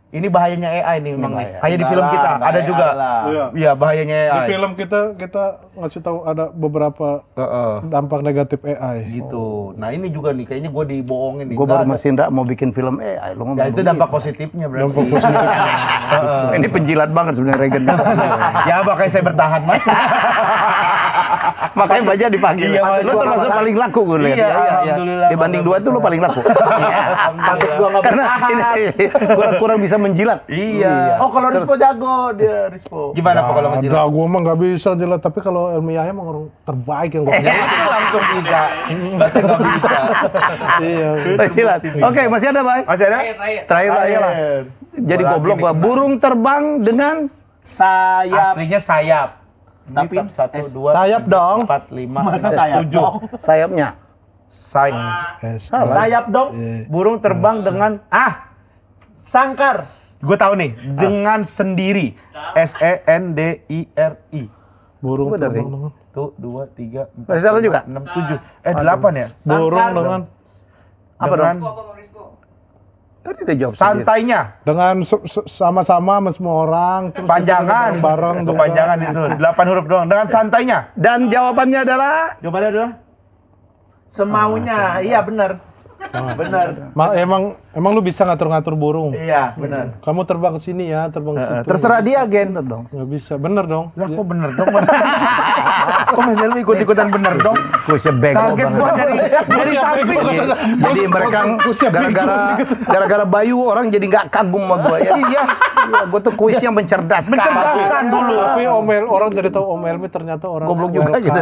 Ini bahayanya AI nih memang nih. Kayak di film Enggak kita lah, ada enggak juga. AI lah. Iya, bahayanya Di AI. film kita ngasih tahu ada beberapa dampak negatif AI. Gitu. Nah, ini juga nih kayaknya gue dibohongin nih. Gue baru Nggak ada. masih ndak mau bikin film AI. Lo ngomong Ya itu begitu. dampak positifnya berarti. Dampak positif. Ini penjilat banget sebenarnya Regen. Ya makanya saya bertahan Mas. Makanya baja dipanggil. Iya, Mas. Lo termasuk paling laku gue lihat. Iya, alhamdulillah. Dibanding dua tuh lo paling laku. pantas gua enggak Karena ini kurang bisa menjilat. Iya. Oh, kalau Rispo jago dia Rispo. Gimana Pak kalau Ada, ngejilat? gua mah nggak bisa jelas. Tapi kalau ilmiahnya emang orang terbaik yang gua Ya itu langsung bisa. Berarti nggak bisa. Iya. Menjilat. Oke, masih ada, Bay? Masih ada? Terakhir lah. Jadi goblok gua. Burung terbang dengan Sayap. Aslinya sayap. Tapi Tapi 1, 2, Sayap dong. 4, 5, Masa sayap 7. dong? sayapnya. Sayap dong. Burung terbang dengan Sangkar. gue tahu nih, dengan sendiri. SENDIRI. Burung Bener, terbang Ring. dengan. 1, 2, 3, 4, Masih salah juga? 6, 7. 8 ya? Burung Sangkar dengan Apa Dengan Tadi udah jawab sendiri. santainya. dengan sama-sama sama semua orang. Terus Panjangan. bareng juga. Kepanjangan itu. 8 huruf doang. Dengan santainya. Dan jawabannya adalah Jawabannya adalah? Semaunya. Iya benar. Benar. Emang lu bisa ngatur-ngatur burung. Iya, benar. Kamu terbang ke sini ya, terbang ke situ. Terserah dia, Gen. Nggak bisa, bener dong. Lah kok bener dong? Kok Mas Helmi ikut-ikutan bener dong? kuisnya bego Kaget gua dari samping. Jadi mereka gara-gara Bayu orang jadi nggak kagum sama gua ya. Iya. Gua tuh kuis yang mencerdaskan. Mencerdaskan dulu. Tapi orang jadi tahu Om Helmi ternyata orang Goblok juga welcome gitu.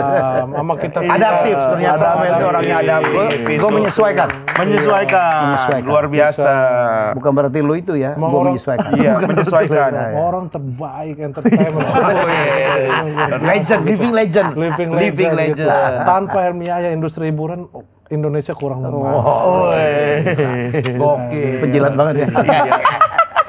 sama kita. Adaptif ternyata Om Helmi orangnya adaptif. Gua menyesuaikan. Menyesuaikan. Luar biasa. Bukan berarti lu itu ya. Emang Gua orang- menyesuaikan. Iya, menyesuaikan. Orang terbaik entertainment. Legend, living legend. Living legend. Gitu. Tanpa Helmi Yahya industri hiburan Indonesia kurang lemah. Oke. Penjilat banget ya.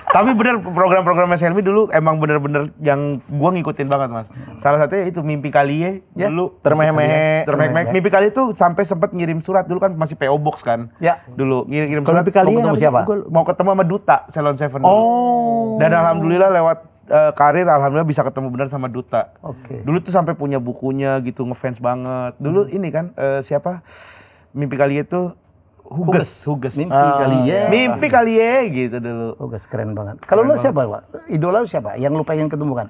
Tapi bener program-program Mas Helmi dulu emang bener-bener yang gua ngikutin banget Mas. Salah satunya itu Mimpi Kalie Ya. dulu. Termeh-meh. Termeh-meh. Mimpi Kalie tuh sampai sempat ngirim surat dulu kan masih PO Box kan. Ya. Dulu ngirim Kalau surat. Mimpi Kalie mau ketemu apa sih? siapa? Gua mau ketemu sama Duta Salon Seven dulu. Dan alhamdulillah lewat karir alhamdulillah bisa ketemu benar sama Duta. Oke. Dulu tuh sampai punya bukunya gitu, ngefans banget. Dulu ini kan siapa? Mimpi Kalie itu Huges. Mimpi kali ya. Mimpi Kalie gitu dulu. Oh, guys, keren banget. Kalau lu siapa, Pak? Idola lu siapa? Yang lu pengen ketemu kan?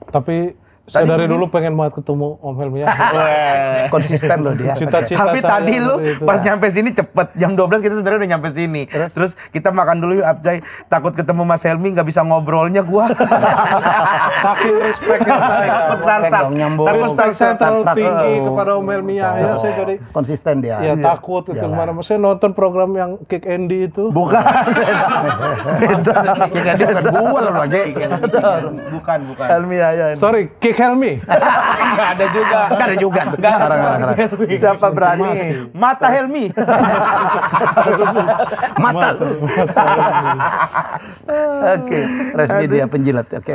Tapi Saya dari dulu pengen banget ketemu Om Helmi ya. Konsisten loh dia. Cita-cita Tapi saya tadi lu waktu itu. pas nyampe sini cepet. Jam 12 kita sebenarnya udah nyampe sini. Terus kita makan dulu yuk Abjay. Takut ketemu Mas Helmi nggak bisa ngobrolnya gua. Saking respectnya saya. Respect dong, nyambung. Respect saya terlalu Start. tinggi kepada Om Helmi ya. Ya saya jadi Konsisten dia. ya takut itu mana. Saya nonton program yang Kick Andy itu. Bukan. Kita dia bukan gua loh lagi. Bukan. Helmi ya. Sorry, Kick Helmi. Nggak ada juga. Nggak ada juga. Sekarang. Siapa berani? Mata Helmi. Mata. Oke, resmi dia penjilat. Oke.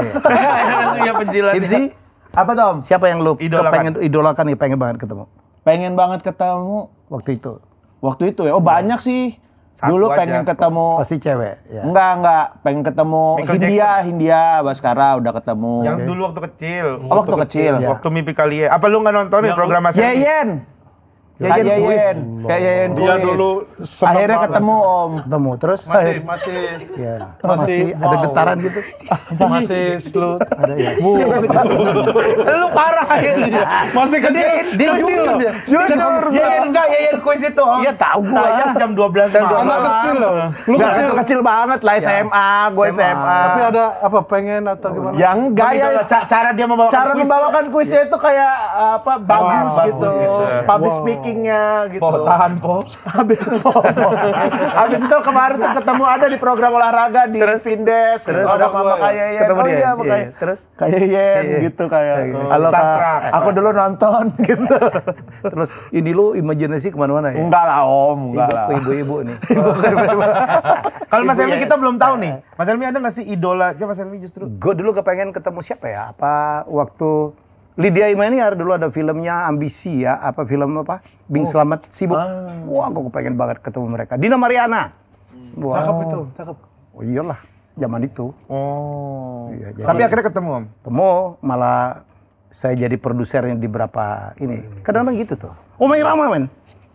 Iya penjilat. Tipsy, Apa Tom? siapa yang lu Idolakan. idolakan nih, pengen banget ketemu Pengen banget ketemu waktu itu? waktu itu ya. Oh banyak sih. Satu Dulu aja. pengen ketemu. Pasti cewek. Ya. Enggak. Pengen ketemu Michael Hindia, Baskara udah ketemu. Yang dulu waktu kecil. Oh, waktu kecil. Waktu mimpi kalian. Apa lu nggak nontonin program Mas Helmi? Yeyen. Yeyen. Kayak Yeyen Dia kuis. dulu seneng Akhirnya banget. ketemu Om. Ketemu terus? masih Ya. masih Masih ada wow. getaran gitu. masih slow. Ada ya. Lu parah ya. Masih kecil. Dia jujur dia. Jujur. Yeyen enggak Yeyen kuis itu. Om. Iya tahu gua. Tayang jam 12 malam. Anak kecil loh. Lu Nggak, kecil. kecil banget lah SMA, gue SMA. Tapi ada apa pengen atau gimana? Yang enggak ya, Cara dia membawakan cara kuis membawakan kuisnya itu kayak apa bagus bagus gitu, gitu. public speakingnya gitu. tahan po. Habis itu kemarin tuh ketemu ada di program olahraga di Vindes, gitu. Ada Mama Kayeyen. Ketemu dia? Iya, Iya, terus? Kayeyen gitu kayak. Halo Kak, Starstruck. aku dulu nonton gitu. Terus ini lu imajinasi kemana-mana ya? Enggak lah Om, enggak lah. Ibu-ibu nih. Kalau Mas Helmi kita belum tahu nih. Mas Helmi ada nggak sih idolanya Mas Helmi justru? Gue dulu kepengen ketemu siapa ya? Apa waktu Lydia Imaniar dulu ada filmnya Ambisi ya? Apa film apa? Bing Slamet Sibuk. Wah, gue kepengen banget ketemu mereka. Dina Mariana. Wah. Cakep itu, cakep. Oh iyalah, zaman itu. Oh. Iya, jadi- Tapi akhirnya ketemu Om. Ketemu malah saya jadi produsernya di berapa ini. Kadang-kadang gitu tuh. Omai Rama men.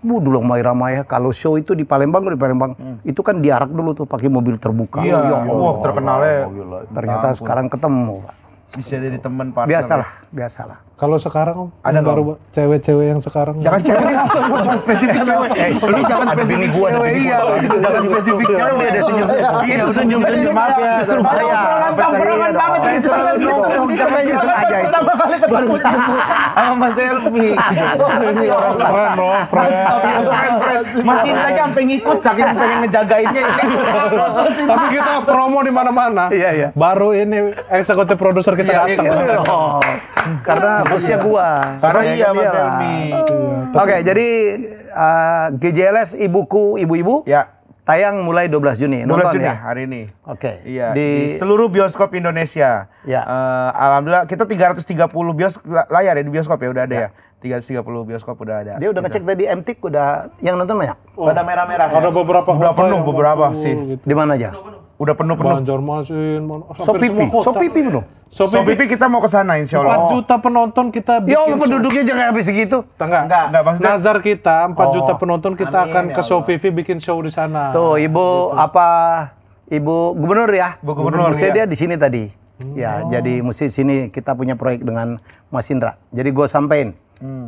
Dulu Omai Rama ya, kalau show itu di Palembang, itu kan diarak dulu tuh pakai mobil terbuka. Iya, Ya Allah. wah terkenalnya. Ternyata sekarang ketemu, Pak. Bisa jadi teman partner. Biasalah. Kalau sekarang Om, Ada yang nggak, baru cewek-cewek yang sekarang. Jangan cewek langsung, nggak usah spesifik cewek. Lu jangan spesifik gua, ada cewek, bini iya. Jangan spesifik cewek. Ada senyum. Itu senyum-senyum Maaf ya. justru bahaya. Tongkrongan banget ini Jangan nongkrong, jangan Makanya sengaja itu. pertama kali ketemu sama Mas Helmi. Ini orang Keren loh, keren. keren. Mas Indra aja sampai ngikut saking pengen ngejagainnya. Tapi kita promo di mana-mana. Iya. Baru ini eksekutif produser kita datang. Oh, karena bosnya gua. Karena iya Kan Mas dia lah. Helmi. Oke, jadi GJLS Ibuku Ibu-Ibu Ya. tayang mulai 12 Juni. 12 Nonton Juni ya? hari ini. Oke. Iya, di seluruh bioskop Indonesia. Ya. Alhamdulillah kita 330 layar ya di bioskop ya udah ada ya. 330 bioskop udah ada. Dia udah ngecek tadi MTik udah yang nonton banyak. Pada merah-merah. Ada beberapa Udah kota penuh yang beberapa bagus sih. gitu. Di mana aja? Udah penuh-penuh. Banjarmasin, Sopipi. Sopipi belum? Sopipi kita mau ke sana insya 4 Allah. juta penonton kita bikin. Ya Allah, penduduknya jangan habis segitu. Enggak. maksudnya. Nazar kita 4 juta penonton kita akan ke Sofivi bikin show di sana. Tuh, Ibu Ibu Gubernur ya? Bu Gubernur, Mesti iya. dia di sini tadi. Ya, jadi mesti sini kita punya proyek dengan Mas Indra. Jadi gue sampein,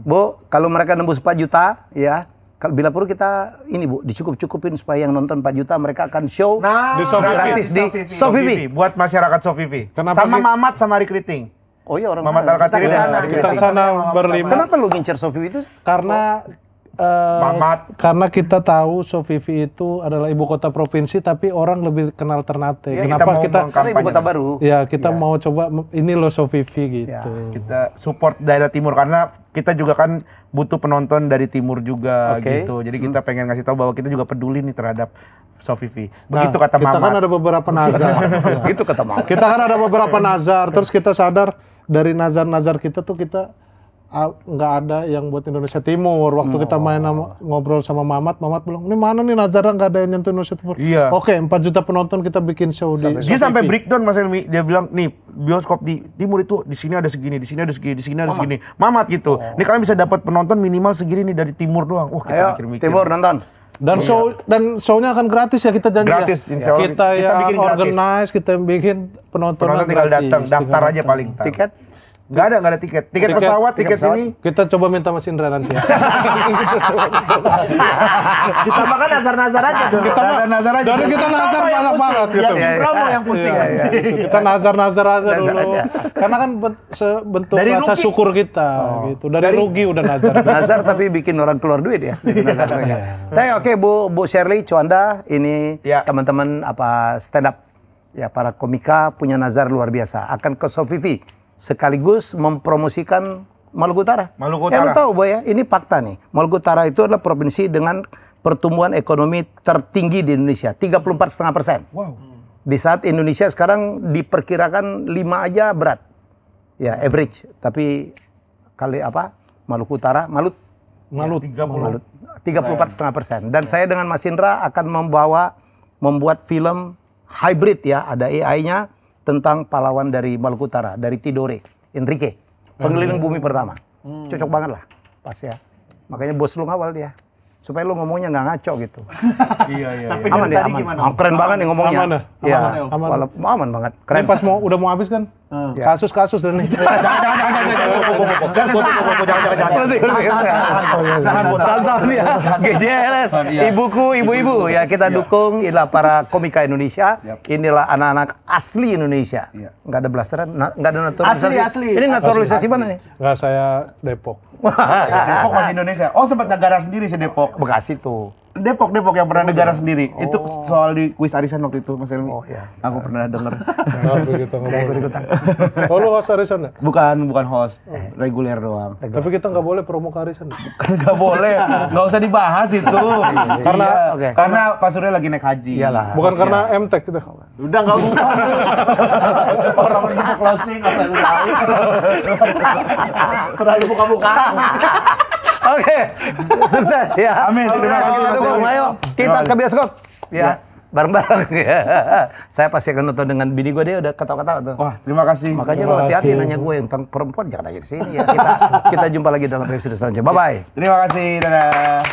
Bu, kalau mereka nembus 4 juta, ya, bila perlu kita ini Bu, dicukup-cukupin supaya yang nonton 4 juta mereka akan show Di Sofivi. gratis di Sofivi. Buat masyarakat Sofivi. Kenapa Sama sih? Mamat sama Ari Kriting. Oh iya orang Mamat mana? Al-Katiri Kita dan kesana. Ari Kita Kriting. sana berlima. Kenapa lu ngincer Sofivi itu? Karena Mamat. karena kita tahu Sofivi itu adalah ibu kota provinsi tapi orang lebih kenal Ternate. Ya, Kenapa mau kita Karena ibu kota baru. ya kita mau coba ini loh Sofivi gitu. Kita support daerah timur karena kita juga kan butuh penonton dari timur juga Oke. gitu. Jadi kita pengen ngasih tahu bahwa kita juga peduli nih terhadap Sofivi. Begitu kata kita Mamat. kan ada beberapa nazar. Ya. Gitu kata Mama. Kita kan ada beberapa nazar, terus kita sadar dari nazar-nazar kita tuh kita nggak ada yang buat Indonesia Timur. Waktu kita main ngobrol sama Mamat bilang, ini mana nih nazarnya nggak ada yang nyentuh Indonesia Timur. Iya. Oke, 4 juta penonton kita bikin show di Dia sampai Sofivi. breakdown Mas Helmi, dia bilang nih bioskop di timur itu di sini ada segini, di sini ada segini, di sini ada segini. Mamat gitu. Nih kalian bisa dapat penonton minimal segini nih dari timur doang. Wah, kita Ayo, mikir-mikir. Timur nonton. Dan show-nya akan gratis ya kita janji Gratis, ya. insya Allah. Kita Kita yang bikin gratis. organize, kita yang bikin penontonnya Penonton tinggal gratis. datang, daftar Tinggal aja datang. paling. Tiket Nggak ada tiket. Tiket pesawat, tiket ini. Kita coba minta Mas Indra nanti ya. Kita makan nazar-nazar aja dulu. Nazar aja. Jadi kita nazar banget gitu. Yang promo yang pusing. Gitu. Kita nazar-nazar aja dulu. Karena kan bentuk Dari rasa rugi. syukur kita gitu. Dari rugi udah nazar. Nazar tapi bikin orang keluar duit ya. Tapi oke Bu Shirley, Cuanda, ini Ya. teman-teman stand up ya, para komika punya nazar luar biasa akan ke Sofivi sekaligus mempromosikan Maluku Utara. Maluku Ya lu Utara. tahu Boy ya, ini fakta nih. Maluku Utara itu adalah provinsi dengan pertumbuhan ekonomi tertinggi di Indonesia, 34,5%. Wow. Di saat Indonesia sekarang diperkirakan 5 aja berat. Ya, average. Tapi Maluku Utara, Malut 34,5%. Dan saya dengan Mas Indra akan membuat film hybrid ya, ada AI-nya tentang pahlawan dari Maluku Utara, dari Tidore, Enrique, pengeliling bumi pertama. Cocok banget lah, pas ya. Makanya bos lu ngawal dia, supaya lu ngomongnya nggak ngaco gitu. Iya. Tapi Aman dari dia, tadi aman. gimana? Keren banget nih ngomongnya. Aman ya? Iya, Aman. aman banget. Ini Keren. pas udah mau habis kan? Kasus-kasus dan nih. Tonton ya, GJLS, ibuku, ibu-ibu ya, kita dukung. Inilah para komika Indonesia. Inilah anak-anak asli Indonesia. Nggak ada blasteran, nggak ada naturalisasi. Asli. Ini naturalisasi mana nih? Enggak, saya Depok. Depok masih Indonesia. Oh, sempat negara sendiri sih Depok. Bekasi tuh. Depok yang pernah negara sendiri. Itu soal di kuis arisan waktu itu, Mas Elmi. Oh, iya. Aku pernah denger. Oh, begitu ngobrol. Oh, lu host arisan ya? Bukan host, reguler doang. Tapi kita nggak boleh promo ke arisan. Kan nggak boleh, nggak usah dibahas itu. Karena- oke. karena Pak Surya lagi naik haji. Iyalah. Bukan karena MTech gitu. Udah nggak usah. Orang kita closing apa yang tahu. Terlalu buka-buka. Oke, sukses ya. Amin. Terima kasih, Kita Mas dukung. Elmi. Ayo, kita Terima ke bioskop. Ya, bareng-bareng. Ya. Saya pasti akan nonton dengan bini gue, dia udah ketawa-ketawa tuh. Wah, terima kasih. Makanya lo hati-hati nanya gue yang tentang perempuan, jangan aja di sini ya. Kita jumpa lagi dalam episode selanjutnya. Bye bye. Terima kasih. Dadah.